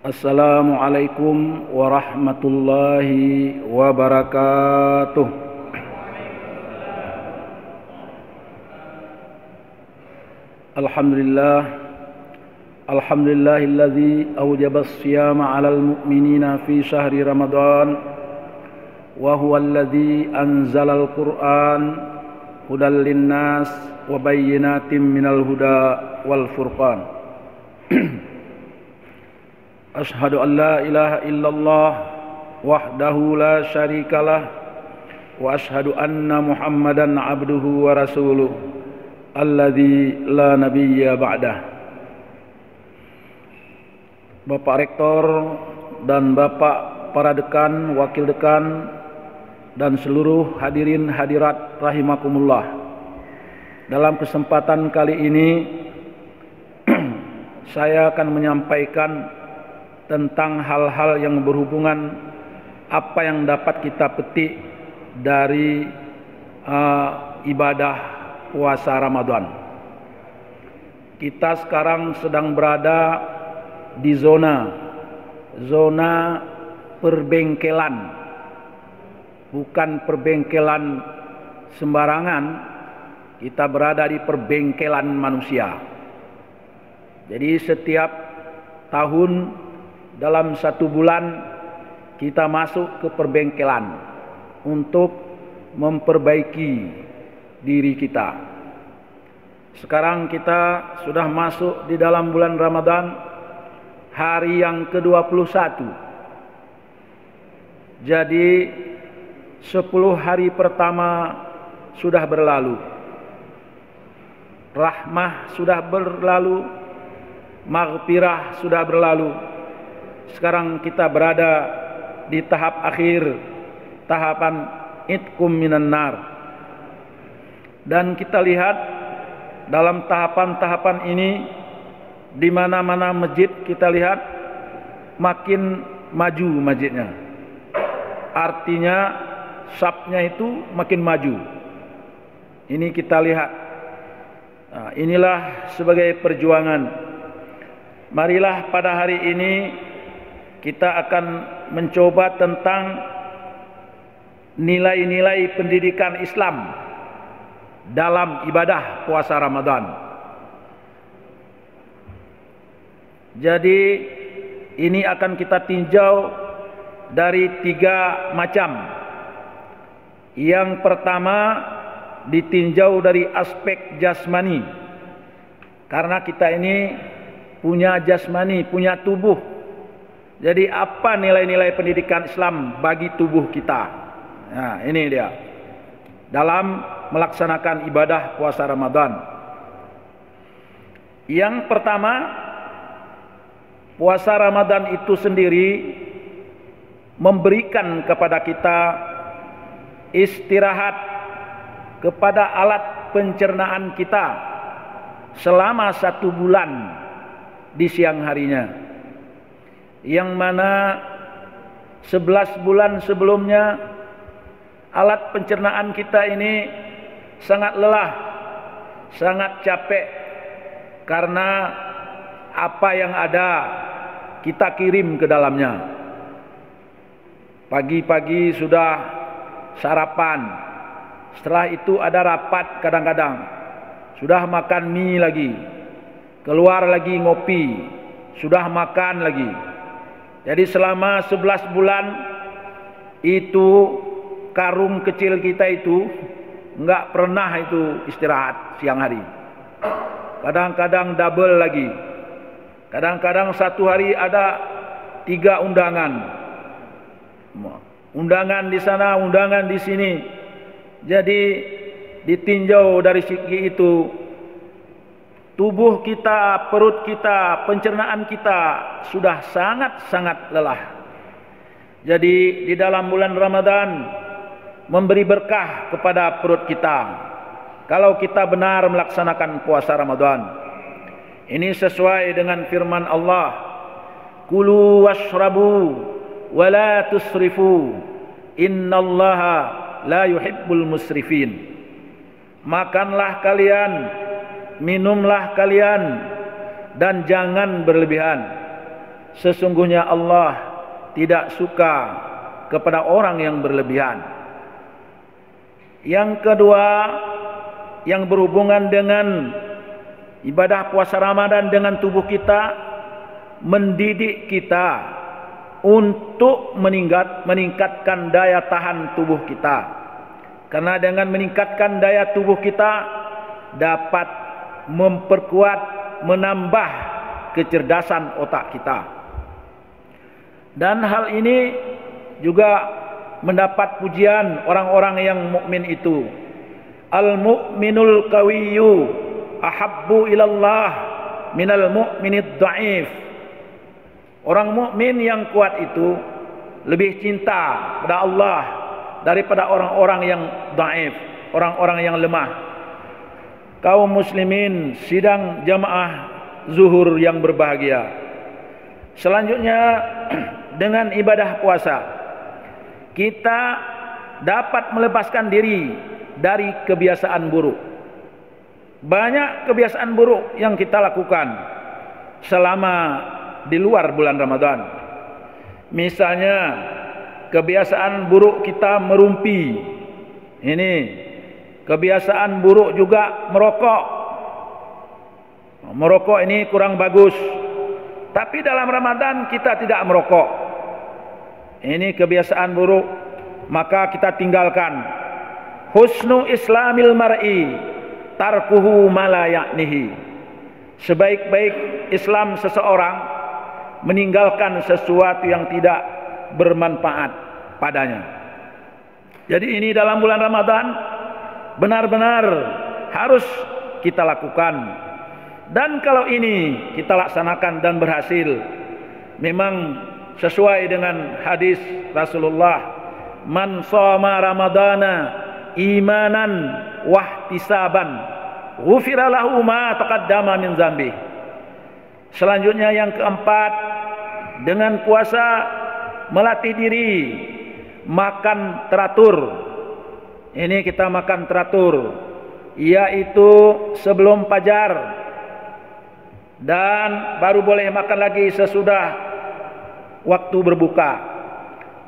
Assalamualaikum warahmatullahi wabarakatuh. Alhamdulillahilladzi awjaba as-siyama 'alal mu'minina fi syahri Ramadan wa huwa alladzi anzalal Qur'an hudal linnas wa bayyinatin minal huda wal furqan. Ashhadu an la ilaha illallah wahdahu la syarikalah wa ashhadu anna Muhammadan abduhu wa rasuluh alladzi la nabiyya ba'dah. Bapak Rektor dan Bapak para dekan, wakil dekan dan seluruh hadirin hadirat rahimakumullah. Dalam kesempatan kali ini saya akan menyampaikan tentang hal-hal yang berhubungan apa yang dapat kita petik dari ibadah puasa Ramadan. Kita sekarang sedang berada di zona perbengkelan, bukan perbengkelan sembarangan. Kita berada di perbengkelan manusia. Jadi setiap tahun dalam satu bulan kita masuk ke perbengkelan untuk memperbaiki diri kita. Sekarang kita sudah masuk di dalam bulan Ramadan, hari yang ke-21. Jadi 10 hari pertama sudah berlalu. Rahmah sudah berlalu, maghfirah sudah berlalu. Sekarang kita berada di tahap akhir, tahapan itqum minan nar. Dan kita lihat dalam tahapan-tahapan ini, di mana-mana masjid kita lihat makin maju masjidnya. Artinya safnya itu makin maju. Ini kita lihat. Nah, inilah sebagai perjuangan. Marilah pada hari ini kita akan mencoba tentang nilai-nilai pendidikan Islam dalam ibadah puasa Ramadan. Jadi ini akan kita tinjau dari 3 macam. Yang pertama ditinjau dari aspek jasmani. Karena kita ini punya jasmani, punya tubuh. Jadi apa nilai-nilai pendidikan Islam bagi tubuh kita? Nah, ini dia. Dalam melaksanakan ibadah puasa Ramadan. Yang pertama, puasa Ramadan itu sendiri memberikan kepada kita istirahat kepada alat pencernaan kita selama 1 bulan di siang harinya. Yang mana 11 bulan sebelumnya alat pencernaan kita ini sangat lelah, sangat capek, karena apa yang ada kita kirim ke dalamnya. Pagi-pagi sudah sarapan, setelah itu ada rapat, kadang-kadang sudah makan mie lagi, keluar lagi ngopi, sudah makan lagi. Jadi selama 11 bulan itu karung kecil kita itu enggak pernah itu istirahat siang hari. Kadang-kadang double lagi. Kadang-kadang satu hari ada 3 undangan. Undangan di sana, undangan di sini. Jadi ditinjau dari segi itu, tubuh kita, perut kita, pencernaan kita sudah sangat-sangat lelah. Jadi di dalam bulan Ramadan memberi berkah kepada perut kita. Kalau kita benar melaksanakan puasa Ramadan. Ini sesuai dengan firman Allah. Kulu washrabu wa la tusrifu. Innallaha la yuhibbul musrifin. Makanlah kalian, minumlah kalian, dan jangan berlebihan. sesungguhnya Allah tidak suka kepada orang yang berlebihan. Yang kedua, yang berhubungan dengan ibadah puasa Ramadan dengan tubuh kita, mendidik kita untuk meningkatkan daya tahan tubuh kita. Karena dengan meningkatkan daya tubuh kita dapat memperkuat, menambah kecerdasan otak kita. Dan hal ini juga mendapat pujian orang-orang yang mukmin itu. Al-mu'minul qawiyyu ahabbu ilallah minal mu'minid dha'if. Orang mukmin yang kuat itu lebih cinta pada Allah daripada orang-orang yang dhaif, orang-orang yang lemah. Kaum muslimin sidang jamaah zuhur yang berbahagia. Selanjutnya dengan ibadah puasa kita dapat melepaskan diri dari kebiasaan buruk. Banyak kebiasaan buruk yang kita lakukan selama di luar bulan Ramadan. Misalnya kebiasaan buruk kita merumpi. Ini kebiasaan buruk juga merokok. Merokok ini kurang bagus. Tapi dalam Ramadan kita tidak merokok. Ini kebiasaan buruk, maka kita tinggalkan. Husnu islamil mar'i tarkuhu ma la ya'nihi. Sebaik-baik Islam seseorang meninggalkan sesuatu yang tidak bermanfaat padanya. Jadi ini dalam bulan Ramadan benar-benar harus kita lakukan. Dan kalau ini kita laksanakan dan berhasil, memang sesuai dengan hadis Rasulullah, man shoma ramadana imanan wahtisaban ghufira lahu ma taqaddama min dzambi. Selanjutnya yang keempat, dengan puasa melatih diri makan teratur. Ini kita makan teratur, yaitu sebelum fajar dan baru boleh makan lagi sesudah waktu berbuka.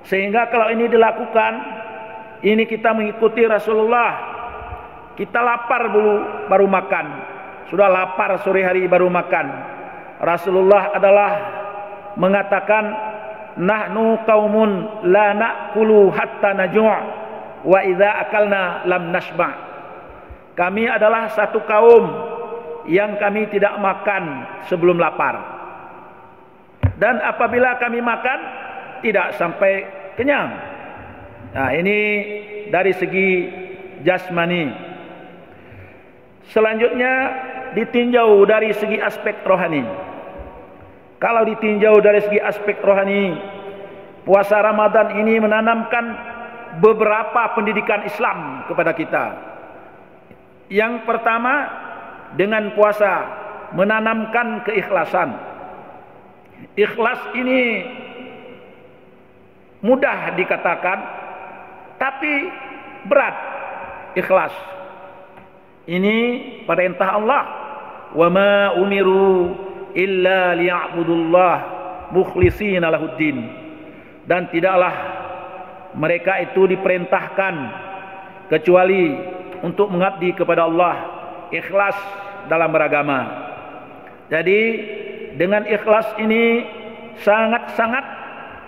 Sehingga kalau ini dilakukan, ini kita mengikuti Rasulullah. Kita lapar dulu baru makan, sudah lapar sore hari baru makan. Rasulullah adalah mengatakan, nahnu qaumun la na'kulu hatta najuu' wa idza akalna lam nashba'. Kami adalah satu kaum yang kami tidak makan sebelum lapar, dan apabila kami makan tidak sampai kenyang. Nah, ini dari segi jasmani. Selanjutnya ditinjau dari segi aspek rohani. Kalau ditinjau dari segi aspek rohani, puasa Ramadan ini menanamkan beberapa pendidikan Islam kepada kita. Yang pertama, dengan puasa menanamkan keikhlasan. Ikhlas ini mudah dikatakan, tapi berat ikhlas. Ini perintah Allah, wa ma umiru illa liya'budullah mukhlishina lahuddin. Dan tidaklah mereka itu diperintahkan kecuali untuk mengabdi kepada Allah, ikhlas dalam beragama. Jadi dengan ikhlas ini sangat-sangat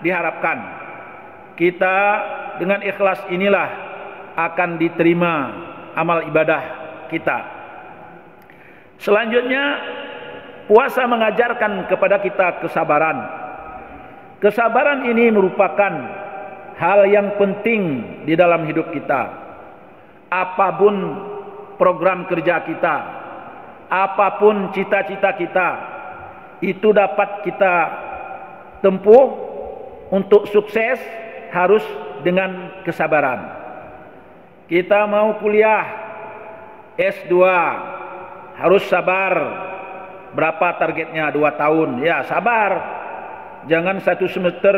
diharapkan kita, dengan ikhlas inilah akan diterima amal ibadah kita. Selanjutnya, puasa mengajarkan kepada kita kesabaran. Kesabaran ini merupakan hal yang penting di dalam hidup kita. Apapun program kerja kita, apapun cita-cita kita, itu dapat kita tempuh untuk sukses harus dengan kesabaran. Kita mau kuliah S2 harus sabar. Berapa targetnya? 2 tahun. Ya, sabar. Jangan 1 semester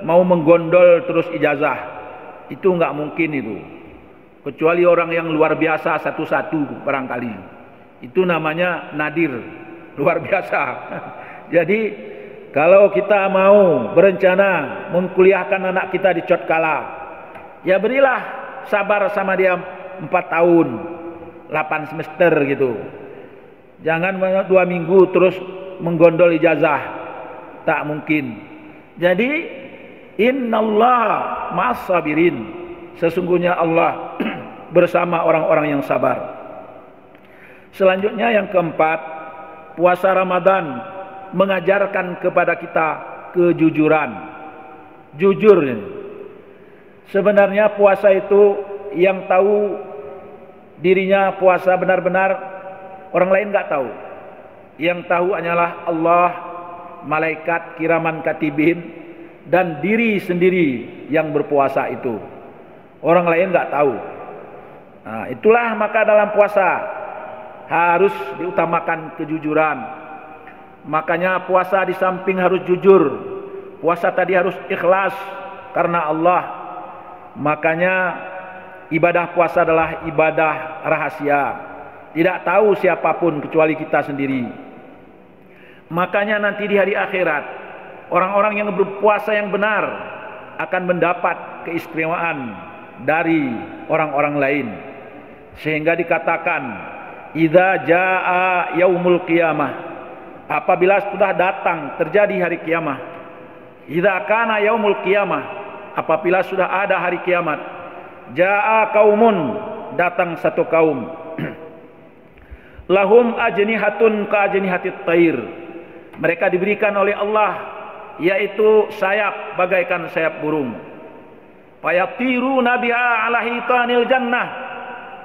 mau menggondol terus ijazah. Itu enggak mungkin itu. Kecuali orang yang luar biasa satu-satu barangkali. Itu namanya nadir, luar biasa. Jadi Kalau kita mau berencana mengkuliahkan anak kita di Cotkala, ya berilah sabar sama dia 4 tahun, 8 semester gitu. Jangan 2 minggu terus menggondol ijazah, tak mungkin. Jadi innallaha ma'as sabirin, sesungguhnya Allah bersama orang-orang yang sabar. Selanjutnya yang keempat, puasa Ramadan mengajarkan kepada kita kejujuran. Jujur ini. Sebenarnya puasa itu yang tahu dirinya puasa benar-benar, orang lain nggak tahu. Yang tahu hanyalah Allah, malaikat kiraman katibin, dan diri sendiri yang berpuasa itu. Orang lain nggak tahu. Nah, itulah maka dalam puasa harus diutamakan kejujuran. Makanya puasa di samping harus jujur, puasa tadi harus ikhlas karena Allah. Makanya ibadah puasa adalah ibadah rahasia, tidak tahu siapapun kecuali kita sendiri. Makanya nanti di hari akhirat, orang-orang yang berpuasa yang benar akan mendapat keistimewaan dari orang-orang lain. Sehingga dikatakan, idza jaa yaumul qiyamah, apabila sudah datang terjadi hari kiamat, idza kana yaumul qiyamah, apabila sudah ada hari kiamat, jaa kaumun, datang satu kaum, lahum ajnihatun ka ajnihatit thair, mereka diberikan oleh Allah yaitu sayap bagaikan sayap burung, fayatiru nabiha ala hitanil jannah,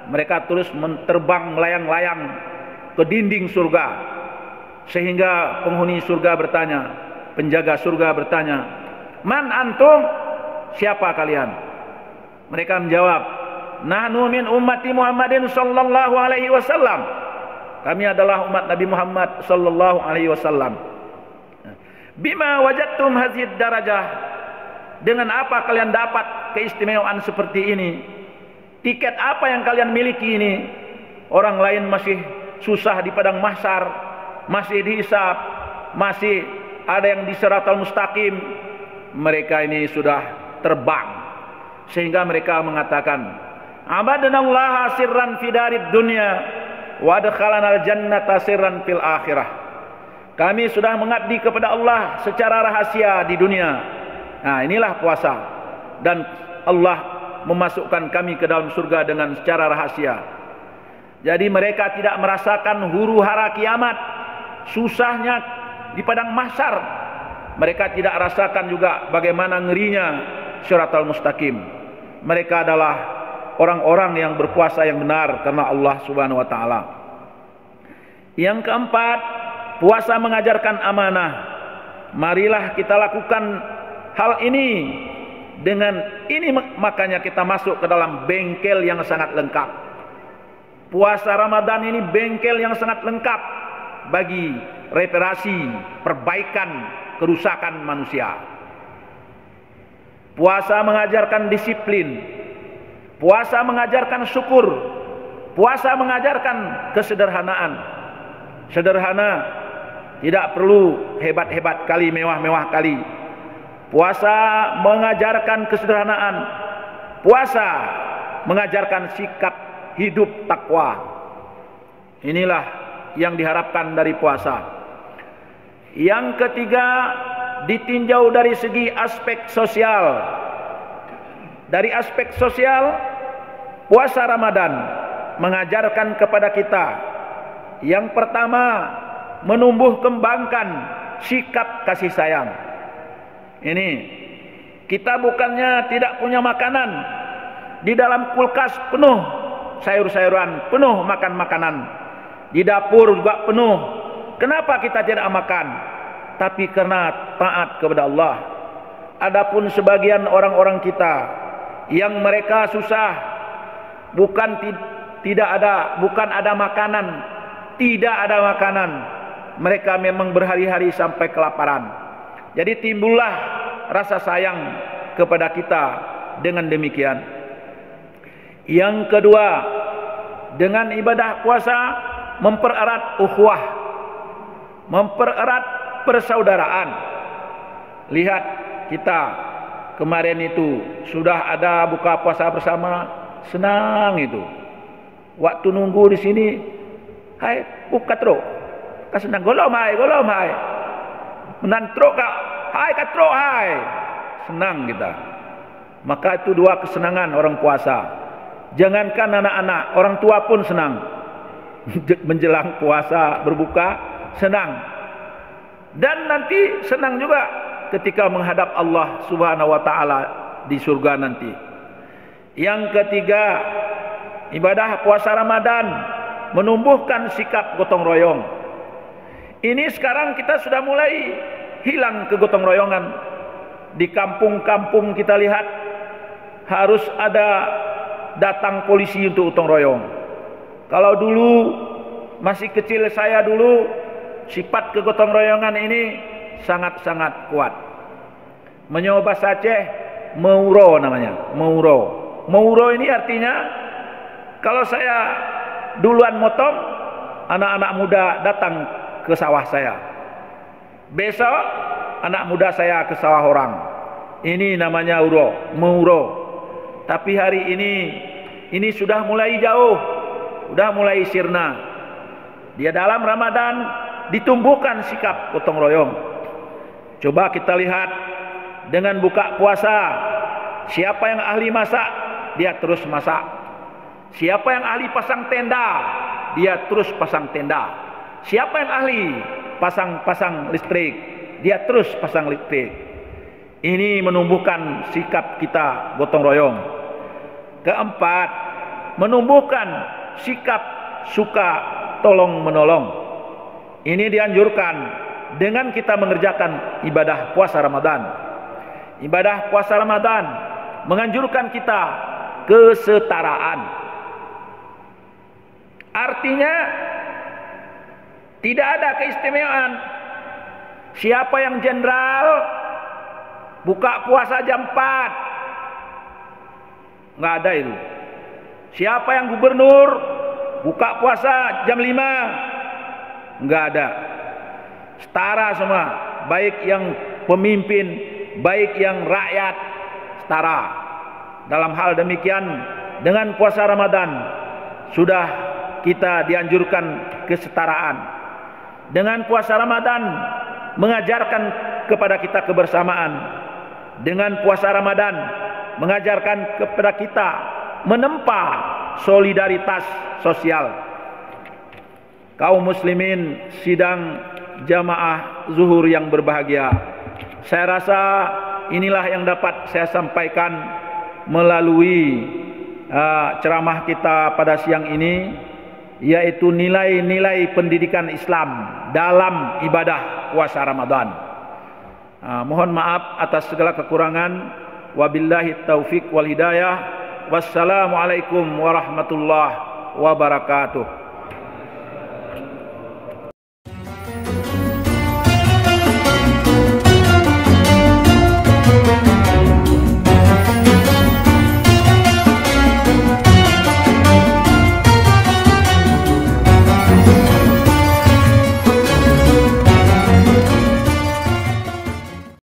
mereka terus terbang melayang-layang ke dinding surga. Sehingga penghuni surga bertanya, penjaga surga bertanya, man antum, siapa kalian? Mereka menjawab, nahnu min ummati Muhammadin sallallahu alaihi wasallam, kami adalah umat Nabi Muhammad sallallahu alaihi wasallam. Bima wajadtum hazid darajah, dengan apa kalian dapat keistimewaan seperti ini? Tiket apa yang kalian miliki ini? Orang lain masih susah di padang mahsyar, masih dihisab, masih ada yang di siratal mustaqim. Mereka ini sudah terbang, sehingga mereka mengatakan, abadnallaha sirran fi darid dunya wa adkhalanal jannata sirran fil akhirah, kami sudah mengabdi kepada Allah secara rahasia di dunia. Nah, inilah puasa, dan Allah memasukkan kami ke dalam surga dengan secara rahasia. Jadi mereka tidak merasakan huru hara kiamat, susahnya di padang mahsyar. Mereka tidak rasakan juga bagaimana ngerinya siratal mustaqim. Mereka adalah orang-orang yang berpuasa yang benar karena Allah Subhanahu wa taala. Yang keempat, puasa mengajarkan amanah. Marilah kita lakukan hal ini. Dengan ini makanya kita masuk ke dalam bengkel yang sangat lengkap. Puasa Ramadan ini bengkel yang sangat lengkap bagi reparasi, perbaikan kerusakan manusia. Puasa mengajarkan disiplin, puasa mengajarkan syukur, puasa mengajarkan kesederhanaan. Sederhana, tidak perlu hebat-hebat kali, mewah-mewah kali. Puasa mengajarkan kesederhanaan, puasa mengajarkan sikap hidup takwa. Inilah yang diharapkan dari puasa. Yang ketiga, ditinjau dari segi aspek sosial. Dari aspek sosial, puasa Ramadan mengajarkan kepada kita, yang pertama, menumbuh kembangkan sikap kasih sayang. Ini, kita bukannya tidak punya makanan, di dalam kulkas penuh sayur-sayuran, penuh makan makanan, di dapur juga penuh. Kenapa kita tidak makan? Tapi karena taat kepada Allah. Adapun sebagian orang-orang kita yang mereka susah, bukan ada makanan, tidak ada makanan, mereka memang berhari-hari sampai kelaparan. Jadi timbullah rasa sayang kepada kita dengan demikian. Yang kedua, dengan ibadah puasa mempererat ukhuwah, mempererat persaudaraan. lihat kita kemarin itu sudah ada buka puasa bersama, senang itu. Waktu nunggu di sini, hai buka teruk, senang golom hai, menantruk kak, hai katruk hai, senang kita. Maka itu dua kesenangan orang puasa. Jangankan anak-anak, orang tua pun senang. Menjelang puasa berbuka senang. Dan nanti senang juga ketika menghadap Allah Subhanahu wa taala di surga nanti. Yang ketiga, ibadah puasa Ramadan menumbuhkan sikap gotong royong. Ini sekarang kita sudah mulai hilang kegotong royongan. Di kampung-kampung kita lihat harus ada datang polisi untuk gotong royong. Kalau dulu masih kecil saya dulu, sifat kegotong royongan ini sangat-sangat kuat. Menyoba Aceh, Mauro namanya, Mauro. Mauro ini artinya kalau saya duluan motong, anak-anak muda datang ke sawah saya. Besok anak muda saya ke sawah orang. Ini namanya Mauro. Tapi hari ini sudah mulai jauh, sudah mulai sirna. Dia dalam Ramadan ditumbuhkan sikap gotong royong. Coba kita lihat dengan buka puasa, siapa yang ahli masak, dia terus masak. Siapa yang ahli pasang tenda, dia terus pasang tenda. Siapa yang ahli pasang listrik, dia terus pasang listrik. Ini menumbuhkan sikap kita gotong royong. Keempat, menumbuhkan sikap suka tolong menolong. Ini dianjurkan dengan kita mengerjakan ibadah puasa Ramadan. Ibadah puasa Ramadan menganjurkan kita kesetaraan. Artinya tidak ada keistimewaan. Siapa yang jenderal buka puasa jam 4, nggak ada itu. Siapa yang gubernur buka puasa jam 5, nggak ada. Setara semua, baik yang pemimpin, baik yang rakyat, setara. Dalam hal demikian, dengan puasa Ramadan sudah kita dianjurkan kesetaraan. Dengan puasa Ramadan mengajarkan kepada kita kebersamaan. Dengan puasa Ramadan mengajarkan kepada kita menempa solidaritas sosial. Kaum muslimin sidang jamaah zuhur yang berbahagia, saya rasa inilah yang dapat saya sampaikan melalui ceramah kita pada siang ini, yaitu nilai-nilai pendidikan Islam dalam ibadah puasa Ramadan. Mohon maaf atas segala kekurangan. Wabillahi taufik wal hidayah. Wassalamualaikum warahmatullahi wabarakatuh.